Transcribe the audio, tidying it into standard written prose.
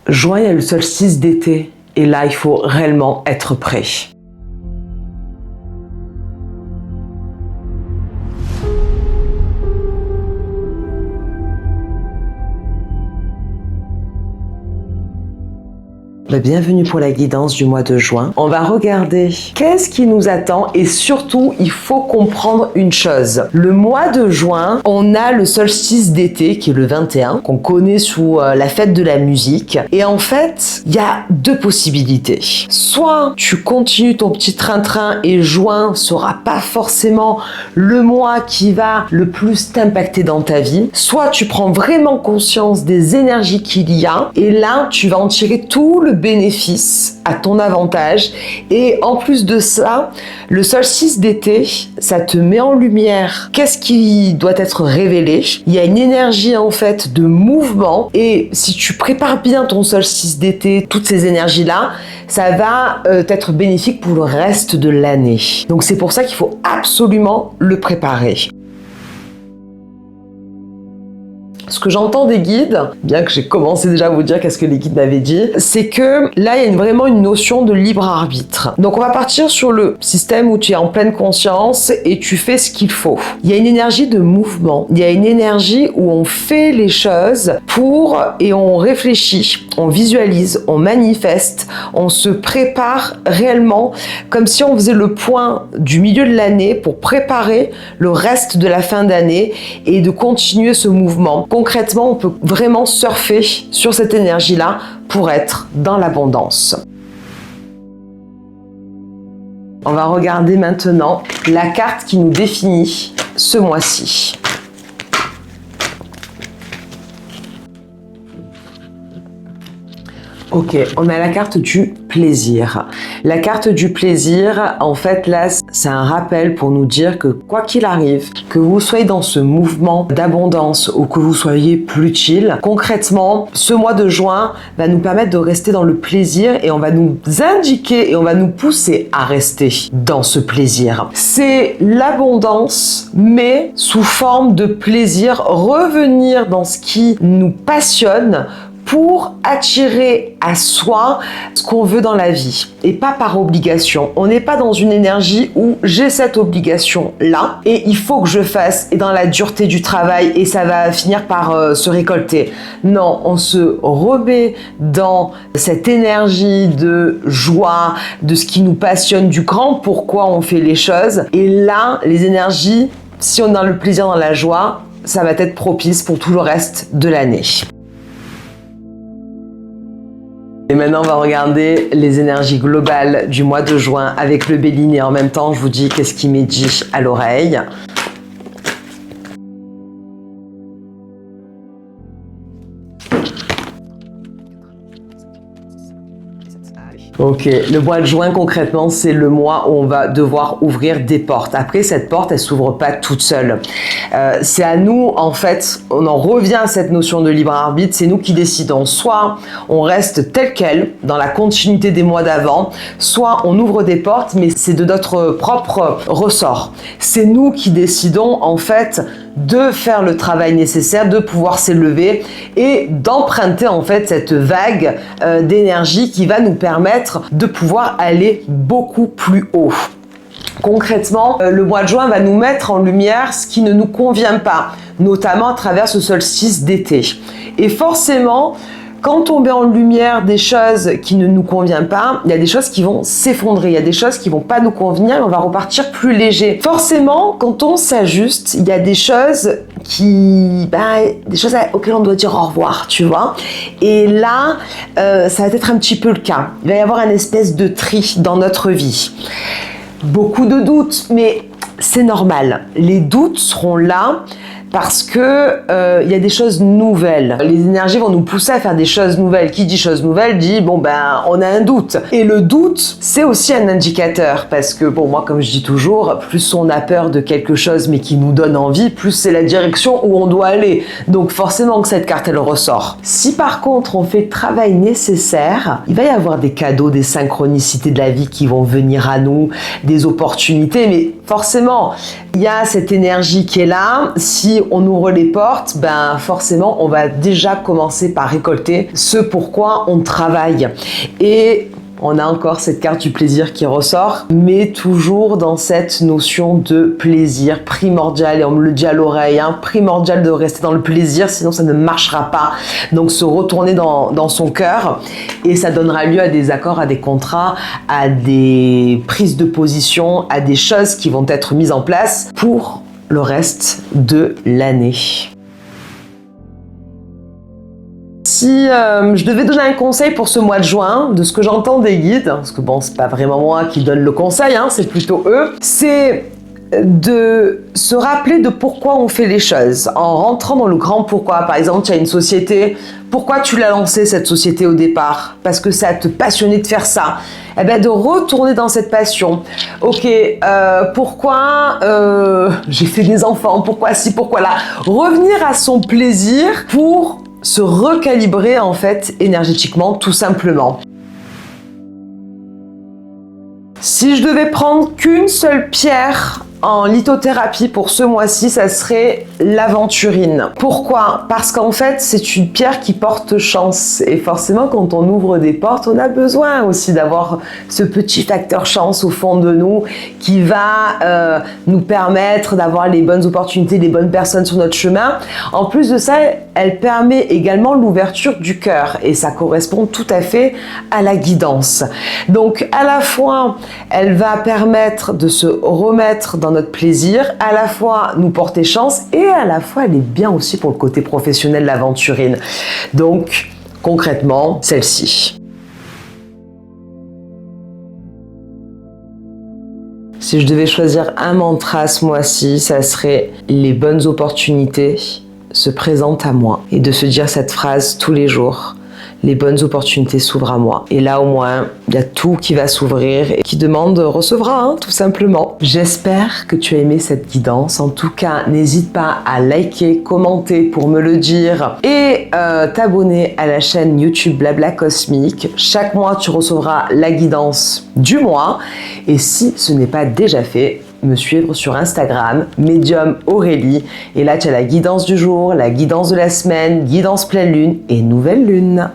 Juin, il y a le solstice d'été. Et là, il faut réellement être prêt. Bienvenue pour la guidance du mois de juin. On va regarder qu'est-ce qui nous attend et surtout, il faut comprendre une chose. Le mois de juin, on a le solstice d'été qui est le 21, qu'on connaît sous la fête de la musique. Et en fait, il y a deux possibilités. Soit tu continues ton petit train-train et juin sera pas forcément le mois qui va le plus t'impacter dans ta vie. Soit tu prends vraiment conscience des énergies qu'il y a et là, tu vas en tirer tout le bénéfice à ton avantage. Et en plus de ça, le solstice d'été, ça te met en lumière qu'est-ce qui doit être révélé. Il y a une énergie en fait de mouvement et si tu prépares bien ton solstice d'été, toutes ces énergies-là, ça va être bénéfique pour le reste de l'année. Donc c'est pour ça qu'il faut absolument le préparer. Ce que j'entends des guides, bien que j'ai commencé déjà à vous dire qu'est-ce que les guides m'avaient dit, c'est que là, il y a vraiment une notion de libre arbitre. Donc, on va partir sur le système où tu es en pleine conscience et tu fais ce qu'il faut. Il y a une énergie de mouvement. Il y a une énergie où on fait les choses et on réfléchit, on visualise, on manifeste, on se prépare réellement comme si on faisait le point du milieu de l'année pour préparer le reste de la fin d'année et de continuer ce mouvement. Concrètement, on peut vraiment surfer sur cette énergie-là pour être dans l'abondance. On va regarder maintenant la carte qui nous définit ce mois-ci. Ok, on a la carte du plaisir. La carte du plaisir, en fait, là, c'est un rappel pour nous dire que quoi qu'il arrive, que vous soyez dans ce mouvement d'abondance ou que vous soyez plus chill, concrètement, ce mois de juin va nous permettre de rester dans le plaisir et on va nous indiquer et on va nous pousser à rester dans ce plaisir. C'est l'abondance, mais sous forme de plaisir, revenir dans ce qui nous passionne pour attirer à soi ce qu'on veut dans la vie et pas par obligation. On n'est pas dans une énergie où j'ai cette obligation-là et il faut que je fasse et dans la dureté du travail et ça va finir par se récolter. Non, on se remet dans cette énergie de joie, de ce qui nous passionne, du grand pourquoi on fait les choses. Et là, les énergies, si on a le plaisir dans la joie, ça va être propice pour tout le reste de l'année. Et maintenant, on va regarder les énergies globales du mois de juin avec le Béline et en même temps, je vous dis qu'est-ce qui m'est dit à l'oreille. Ok, le mois de juin concrètement c'est le mois où on va devoir ouvrir des portes. Après cette porte elle s'ouvre pas toute seule. C'est à nous en fait, on en revient à cette notion de libre arbitre, c'est nous qui décidons. Soit on reste tel quel dans la continuité des mois d'avant, soit on ouvre des portes mais c'est de notre propre ressort. C'est nous qui décidons en fait de faire le travail nécessaire, de pouvoir s'élever et d'emprunter en fait cette vague d'énergie qui va nous permettre de pouvoir aller beaucoup plus haut. Concrètement, le mois de juin va nous mettre en lumière ce qui ne nous convient pas, notamment à travers ce solstice d'été. Et forcément, quand on met en lumière des choses qui ne nous conviennent pas, il y a des choses qui vont s'effondrer, il y a des choses qui vont pas nous convenir et on va repartir plus léger. Forcément, quand on s'ajuste, il y a des choses auxquelles on doit dire au revoir, tu vois. Et là, ça va être un petit peu le cas. Il va y avoir une espèce de tri dans notre vie. Beaucoup de doutes, mais c'est normal. Les doutes seront là parce que y a des choses nouvelles. Les énergies vont nous pousser à faire des choses nouvelles. Qui dit choses nouvelles dit on a un doute. Et le doute, c'est aussi un indicateur parce que moi comme je dis toujours, plus on a peur de quelque chose mais qui nous donne envie, plus c'est la direction où on doit aller. Donc forcément que cette carte elle ressort. Si par contre on fait le travail nécessaire, il va y avoir des cadeaux, des synchronicités de la vie qui vont venir à nous, des opportunités, mais forcément, il y a cette énergie qui est là. Si on ouvre les portes, ben forcément, on va déjà commencer par récolter ce pourquoi on travaille. Et on a encore cette carte du plaisir qui ressort, mais toujours dans cette notion de plaisir primordial, et on me le dit à l'oreille, hein, primordial de rester dans le plaisir, sinon ça ne marchera pas. Donc se retourner dans son cœur, et ça donnera lieu à des accords, à des contrats, à des prises de position, à des choses qui vont être mises en place pour le reste de l'année. Si je devais donner un conseil pour ce mois de juin, de ce que j'entends des guides, parce que bon, c'est pas vraiment moi qui donne le conseil, hein, c'est plutôt eux, c'est de se rappeler de pourquoi on fait les choses, en rentrant dans le grand pourquoi. Par exemple, tu as une société, pourquoi tu l'as lancée cette société au départ? Parce que ça te passionnait de faire ça. Eh bien, de retourner dans cette passion. Ok, pourquoi j'ai fait des enfants? Pourquoi ci, pourquoi là? Revenir à son plaisir pour se recalibrer en fait énergétiquement, tout simplement. Si je devais prendre qu'une seule pierre en lithothérapie pour ce mois-ci, ça serait l'aventurine. Pourquoi? Parce qu'en fait, c'est une pierre qui porte chance. Et forcément, quand on ouvre des portes, on a besoin aussi d'avoir ce petit facteur chance au fond de nous qui va nous permettre d'avoir les bonnes opportunités, les bonnes personnes sur notre chemin. En plus de ça, elle permet également l'ouverture du cœur. Et ça correspond tout à fait à la guidance. Donc, à la fois, elle va permettre de se remettre dans notre plaisir, à la fois nous porter chance et à la fois elle est bien aussi pour le côté professionnel, l'aventurine. Donc concrètement, celle-ci. Si je devais choisir un mantra ce mois-ci, ça serait les bonnes opportunités se présentent à moi, et de se dire cette phrase tous les jours. Les bonnes opportunités s'ouvrent à moi. Et là, au moins, il y a tout qui va s'ouvrir et qui demande recevra, hein, tout simplement. J'espère que tu as aimé cette guidance. En tout cas, n'hésite pas à liker, commenter pour me le dire et t'abonner à la chaîne YouTube Blabla Cosmique. Chaque mois, tu recevras la guidance du mois. Et si ce n'est pas déjà fait, me suivre sur Instagram, Médium Aurélie. Et là, tu as la guidance du jour, la guidance de la semaine, guidance pleine lune et nouvelle lune.